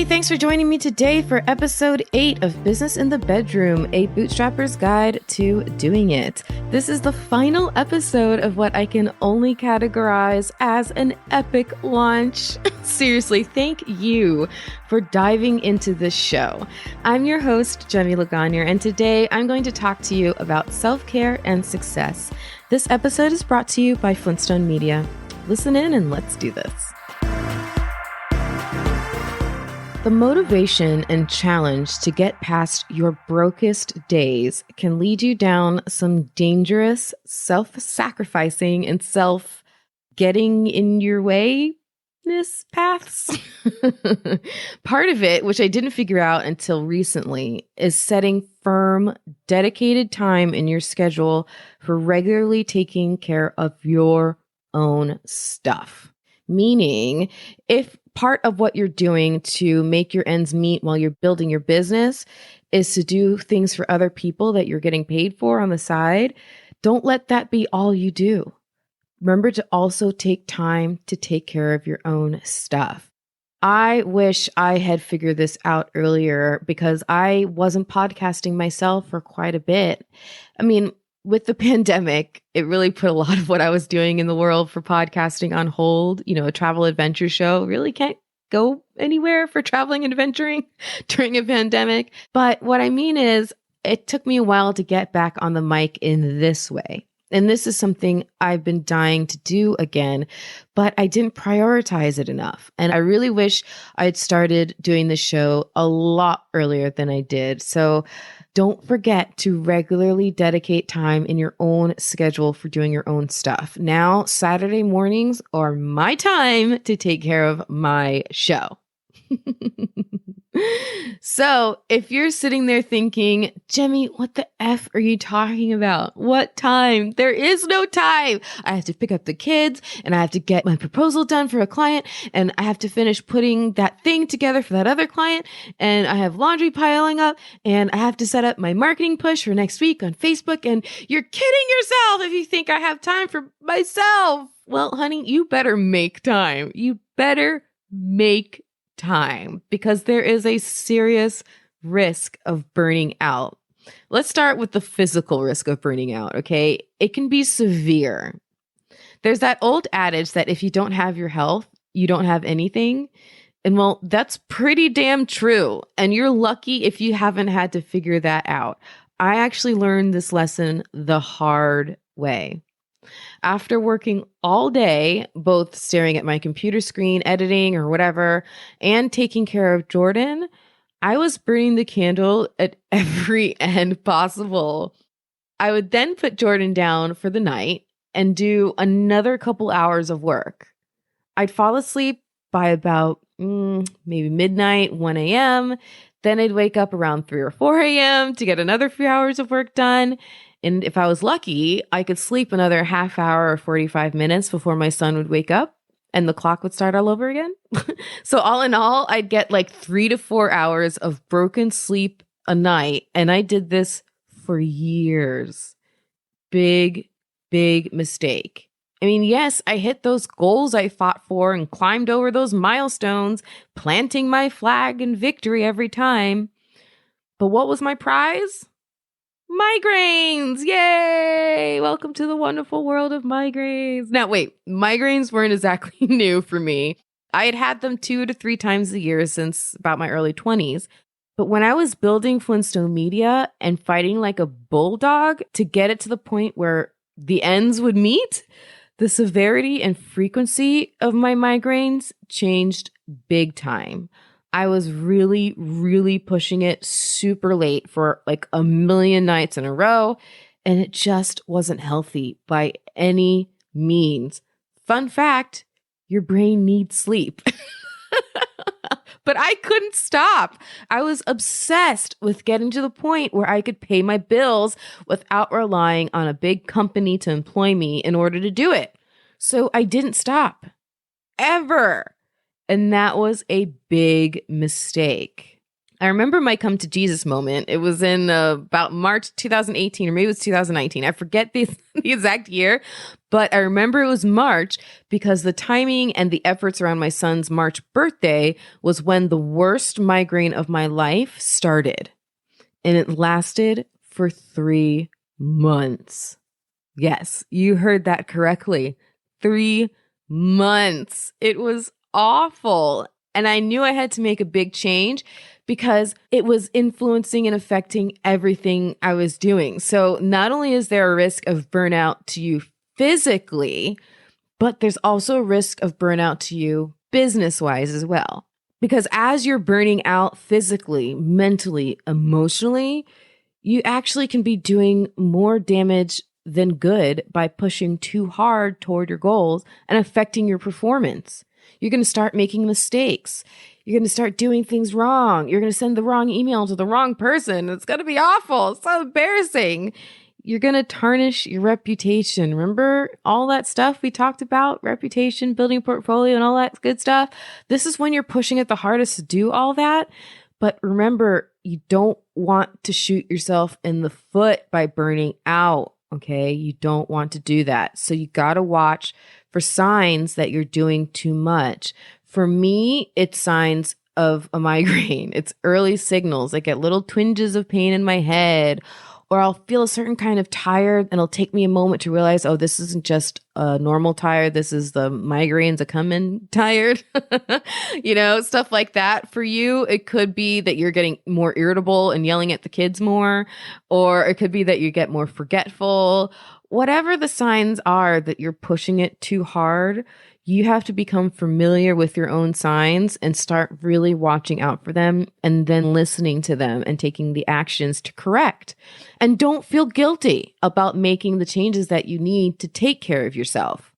Hey, thanks for joining me today for episode 8 of Business in the Bedroom, a bootstrapper's guide to doing it. This is the final episode of what I can only categorize as an epic launch. Seriously, thank you for diving into this show. I'm your host, Jemmy Laganier, and today I'm going to talk to you about self-care and success. This episode is brought to you by Flintstone Media. Listen in and let's do this. The motivation and challenge to get past your brokest days can lead you down some dangerous, self-sacrificing, and self-getting in your way paths. Part of it, which I didn't figure out until recently, is setting firm, dedicated time in your schedule for regularly taking care of your own stuff. Meaning, if part of what you're doing to make your ends meet while you're building your business is to do things for other people that you're getting paid for on the side, don't let that be all you do. Remember to also take time to take care of your own stuff. I wish I had figured this out earlier because I wasn't podcasting myself for quite a bit. I mean, with the pandemic, it really put a lot of what I was doing in the world for podcasting on hold. You know, a travel adventure show really can't go anywhere for traveling and adventuring during a pandemic. But what I mean is, it took me a while to get back on the mic in this way. And this is something I've been dying to do again, but I didn't prioritize it enough. And I really wish I'd started doing the show a lot earlier than I did. So don't forget to regularly dedicate time in your own schedule for doing your own stuff. Now, Saturday mornings are my time to take care of my show. So if you're sitting there thinking, Jemmy, what the F are you talking about? What time? There is no time. I have to pick up the kids and I have to get my proposal done for a client and I have to finish putting that thing together for that other client and I have laundry piling up and I have to set up my marketing push for next week on Facebook, and you're kidding yourself if you think I have time for myself. Well, honey, you better make time. You better make time because there is a serious risk of burning out. Let's start with the physical risk of burning out, okay? It can be severe. There's that old adage that if you don't have your health, you don't have anything. And well, that's pretty damn true. And you're lucky if you haven't had to figure that out. I actually learned this lesson the hard way. After working all day, both staring at my computer screen, editing or whatever, and taking care of Jordan, I was burning the candle at every end possible. I would then put Jordan down for the night and do another couple hours of work. I'd fall asleep by about maybe midnight, 1 a.m. Then I'd wake up around 3 or 4 a.m. to get another few hours of work done. And if I was lucky, I could sleep another half hour or 45 minutes before my son would wake up and the clock would start all over again. So all in all, I'd get like 3 to 4 hours of broken sleep a night. And I did this for years. Big mistake. I mean, yes, I hit those goals I fought for and climbed over those milestones, planting my flag in victory every time. But what was my prize? Migraines! Yay! Welcome to the wonderful world of migraines. Now, wait, migraines weren't exactly new for me. I had had them 2 to 3 times a year since about my early 20s. But when I was building Flintstone Media and fighting like a bulldog to get it to the point where the ends would meet, the severity and frequency of my migraines changed big time. I was really pushing it super late for like a million nights in a row, and it just wasn't healthy by any means. Fun fact, your brain needs sleep. But I couldn't stop. I was obsessed with getting to the point where I could pay my bills without relying on a big company to employ me in order to do it. So I didn't stop. Ever. And that was a big mistake. I remember my come to Jesus moment. It was in about March 2018, or maybe it was 2019. I forget the exact year, but I remember it was March because the timing and the efforts around my son's March birthday was when the worst migraine of my life started. And it lasted for 3 months. Yes, you heard that correctly. 3 months. It was awful. And I knew I had to make a big change because it was influencing and affecting everything I was doing. So not only is there a risk of burnout to you physically, but there's also a risk of burnout to you business-wise as well. Because as you're burning out physically, mentally, emotionally, you actually can be doing more damage than good by pushing too hard toward your goals and affecting your performance. You're going to start making mistakes. You're going to start doing things wrong. You're going to send the wrong email to the wrong person. It's going to be awful. It's so embarrassing. You're going to tarnish your reputation. Remember all that stuff we talked about? Reputation, building a portfolio, and all that good stuff. This is when you're pushing it the hardest to do all that. But remember, you don't want to shoot yourself in the foot by burning out. Okay. You don't want to do that. So you got to watch for signs that you're doing too much. For me, it's signs of a migraine. It's early signals. I get little twinges of pain in my head, or I'll feel a certain kind of tired, and it'll take me a moment to realize, oh, this isn't just a normal tired. This is the migraines a coming tired, stuff like that. For you, it could be that you're getting more irritable and yelling at the kids more, or it could be that you get more forgetful. Whatever the signs are that you're pushing it too hard, you have to become familiar with your own signs and start really watching out for them and then listening to them and taking the actions to correct. And don't feel guilty about making the changes that you need to take care of yourself.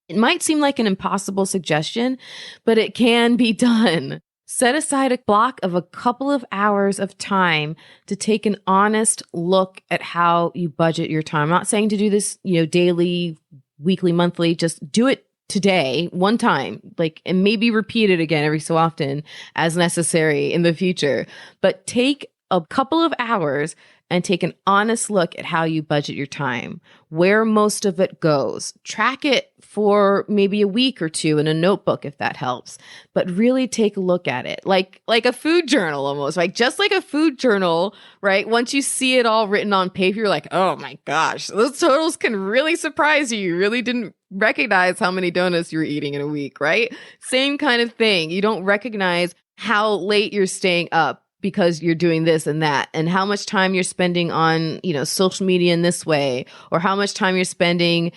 It might seem like an impossible suggestion, but it can be done. Set aside a block of a couple of hours of time to take an honest look at how you budget your time. I'm not saying to do this, daily, weekly, monthly. Just do it today, one time, and maybe repeat it again every so often as necessary in the future. But take a couple of hours and take an honest look at how you budget your time, where most of it goes. Track it for maybe a week or two in a notebook if that helps, but really take a look at it like a food journal almost, right? Just like a food journal, right? Once you see it all written on paper, you're like, oh my gosh, those totals can really surprise you. You really didn't recognize how many donuts you were eating in a week, right? Same kind of thing. You don't recognize how late you're staying up because you're doing this and that, and how much time you're spending on, social media in this way, or how much time you're spending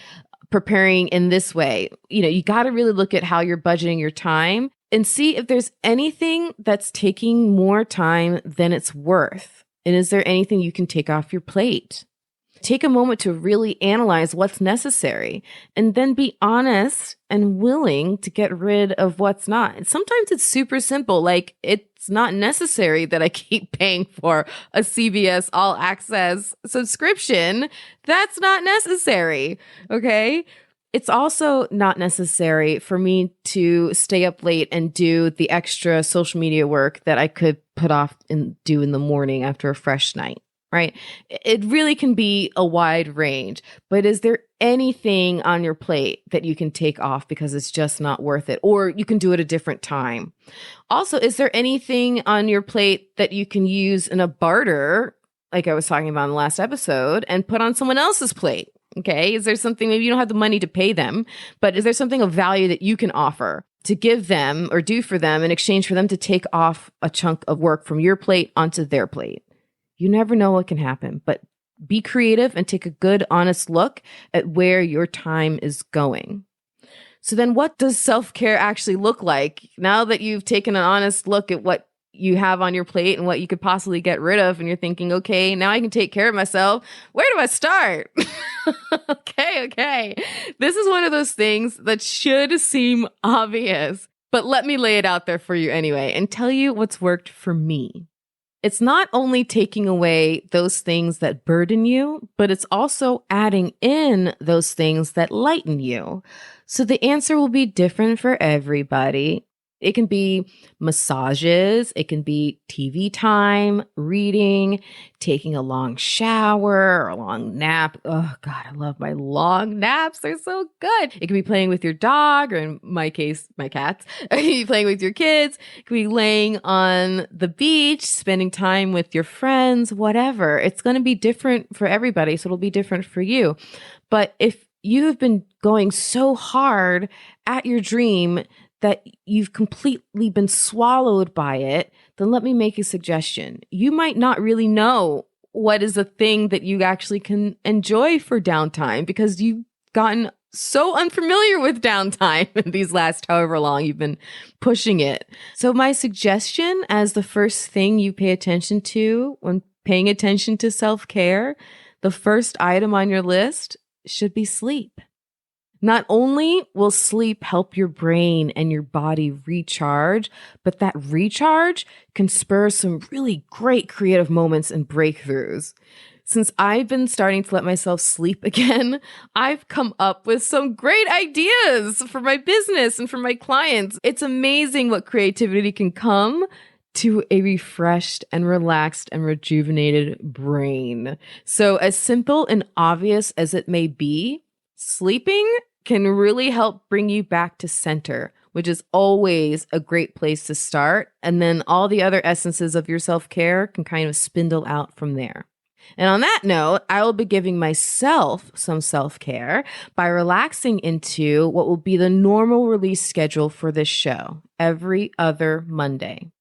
preparing in this way. You got to really look at how you're budgeting your time and see if there's anything that's taking more time than it's worth. And is there anything you can take off your plate? Take a moment to really analyze what's necessary and then be honest and willing to get rid of what's not. And sometimes it's super simple. Like, it's not necessary that I keep paying for a CBS All Access subscription. That's not necessary. Okay. It's also not necessary for me to stay up late and do the extra social media work that I could put off and do in the morning after a fresh night. Right? It really can be a wide range, but is there anything on your plate that you can take off because it's just not worth it, or you can do it a different time? Also, is there anything on your plate that you can use in a barter, like I was talking about in the last episode, and put on someone else's plate? Okay. Is there something, maybe you don't have the money to pay them, but is there something of value that you can offer to give them or do for them in exchange for them to take off a chunk of work from your plate onto their plate? You never know what can happen, but be creative and take a good, honest look at where your time is going. So then what does self-care actually look like? Now that you've taken an honest look at what you have on your plate and what you could possibly get rid of, and you're thinking, okay, now I can take care of myself. Where do I start? Okay. This is one of those things that should seem obvious, but let me lay it out there for you anyway and tell you what's worked for me. It's not only taking away those things that burden you, but it's also adding in those things that lighten you. So the answer will be different for everybody. It can be massages, it can be TV time, reading, taking a long shower or a long nap. Oh God, I love my long naps. They're so good. It can be playing with your dog, or in my case, my cats. It can be playing with your kids. It can be laying on the beach, spending time with your friends, whatever. It's going to be different for everybody, so it'll be different for you. But if you have been going so hard at your dream that you've completely been swallowed by it, then let me make a suggestion. You might not really know what is a thing that you actually can enjoy for downtime, because you've gotten so unfamiliar with downtime in these last however long you've been pushing it. So my suggestion, as the first thing you pay attention to when paying attention to self-care, the first item on your list should be sleep. Not only will sleep help your brain and your body recharge, but that recharge can spur some really great creative moments and breakthroughs. Since I've been starting to let myself sleep again, I've come up with some great ideas for my business and for my clients. It's amazing what creativity can come to a refreshed and relaxed and rejuvenated brain. So as simple and obvious as it may be, sleeping can really help bring you back to center, which is always a great place to start. And then all the other essences of your self-care can kind of spindle out from there. And on that note, I will be giving myself some self-care by relaxing into what will be the normal release schedule for this show every other Monday.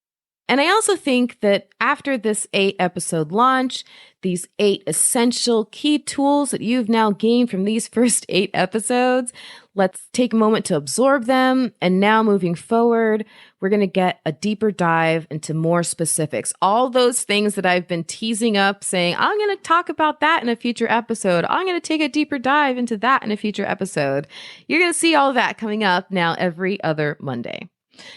And I also think that after this 8-episode launch, these 8 essential key tools that you've now gained from these first 8 episodes, let's take a moment to absorb them. And now moving forward, we're going to get a deeper dive into more specifics. All those things that I've been teasing up, saying, I'm going to talk about that in a future episode. I'm going to take a deeper dive into that in a future episode. You're going to see all that coming up now every other Monday.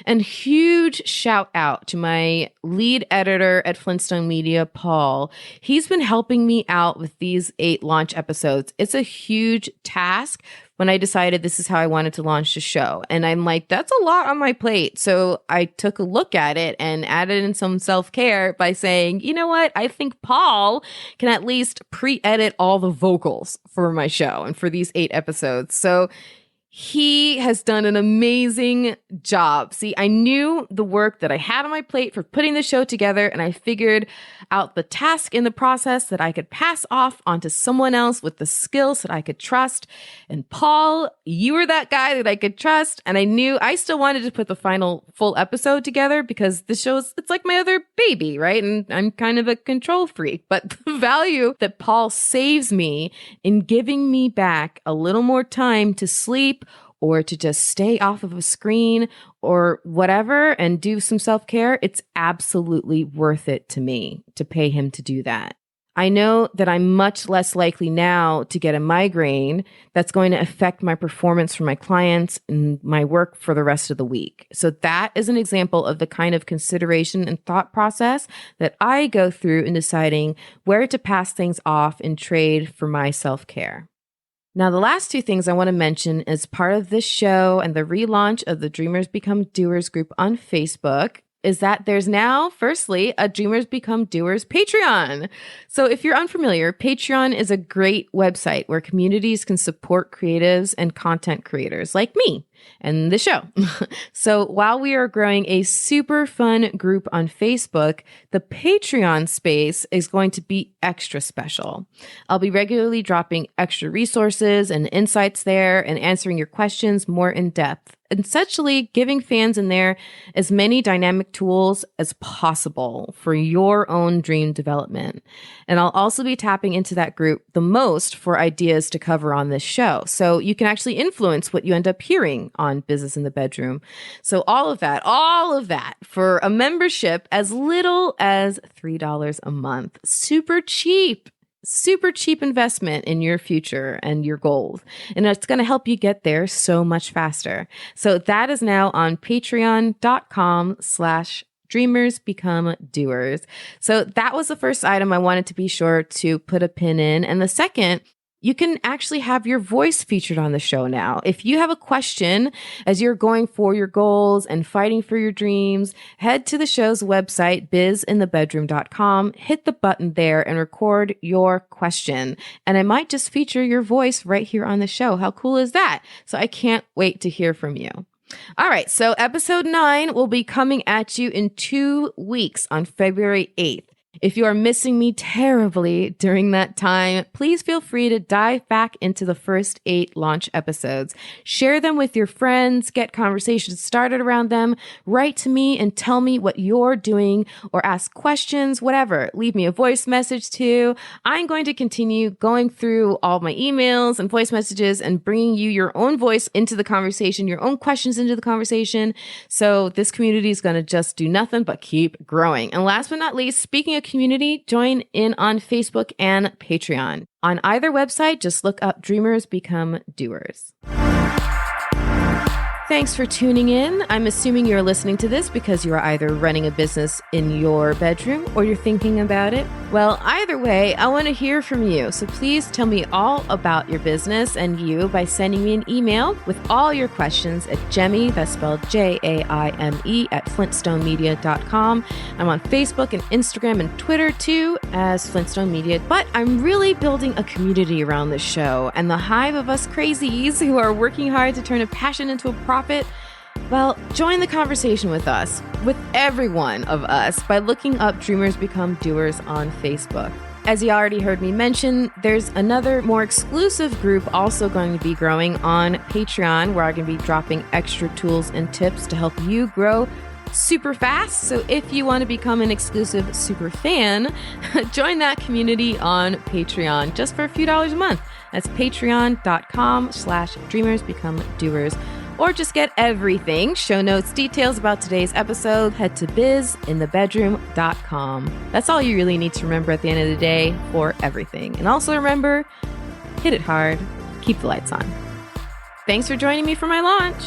And huge shout out to my lead editor at Flintstone Media, Paul. He's been helping me out with these 8 launch episodes. It's a huge task when I decided this is how I wanted to launch the show. And I'm like, that's a lot on my plate. So I took a look at it and added in some self-care by saying, you know what? I think Paul can at least pre-edit all the vocals for my show and for these 8 episodes. So he has done an amazing job. See, I knew the work that I had on my plate for putting the show together, and I figured out the task in the process that I could pass off onto someone else with the skills that I could trust. And Paul, you were that guy that I could trust. And I knew I still wanted to put the final full episode together because the show's, it's like my other baby, right? And I'm kind of a control freak, but the value that Paul saves me in giving me back a little more time to sleep, or to just stay off of a screen or whatever and do some self-care, it's absolutely worth it to me to pay him to do that. I know that I'm much less likely now to get a migraine that's going to affect my performance for my clients and my work for the rest of the week. So that is an example of the kind of consideration and thought process that I go through in deciding where to pass things off in trade for my self-care. Now, the last 2 things I want to mention as part of this show and the relaunch of the Dreamers Become Doers group on Facebook is that there's now, firstly, a Dreamers Become Doers Patreon. So if you're unfamiliar, Patreon is a great website where communities can support creatives and content creators like me and the show. So while we are growing a super fun group on Facebook, the Patreon space is going to be extra special. I'll be regularly dropping extra resources and insights there and answering your questions more in depth, and essentially giving fans in there as many dynamic tools as possible for your own dream development. And I'll also be tapping into that group the most for ideas to cover on this show. So you can actually influence what you end up hearing on Business in the Bedroom. So all of that for a membership as little as $3 a month. Super cheap investment in your future and your goals. And it's going to help you get there so much faster. So that is now on patreon.com/Dreamers Become Doers. So that was the first item I wanted to be sure to put a pin in. And the second you can actually have your voice featured on the show now. If you have a question as you're going for your goals and fighting for your dreams, head to the show's website, bizinthebedroom.com, hit the button there and record your question. And I might just feature your voice right here on the show. How cool is that? So I can't wait to hear from you. All right, so episode 9 will be coming at you in 2 weeks on February 8th. If you are missing me terribly during that time, please feel free to dive back into the first 8 launch episodes. Share them with your friends, get conversations started around them, write to me and tell me what you're doing or ask questions, whatever. Leave me a voice message too. I'm going to continue going through all my emails and voice messages and bringing you your own voice into the conversation, your own questions into the conversation. So this community is going to just do nothing but keep growing. And last but not least, speaking of community, join in on Facebook and Patreon. On either website, just look up Dreamers Become Doers. Thanks for tuning in. I'm assuming you're listening to this because you are either running a business in your bedroom or you're thinking about it. Well, either way, I want to hear from you. So please tell me all about your business and you by sending me an email with all your questions at Jemmy, that's spelled Jaime, at flintstonemedia.com. I'm on Facebook and Instagram and Twitter too as Flintstone Media. But I'm really building a community around this show and the hive of us crazies who are working hard to turn a passion into a profit. Well, join the conversation with us, with every one of us, by looking up Dreamers Become Doers on Facebook. As you already heard me mention, there's another more exclusive group also going to be growing on Patreon, where I'm going to be dropping extra tools and tips to help you grow super fast. So if you want to become an exclusive super fan, join that community on Patreon just for a few dollars a month. That's patreon.com/Dreamers Become Doers. Or just get everything. Show notes, details about today's episode, head to bizinthebedroom.com. That's all you really need to remember at the end of the day for everything. And also remember, hit it hard, keep the lights on. Thanks for joining me for my launch.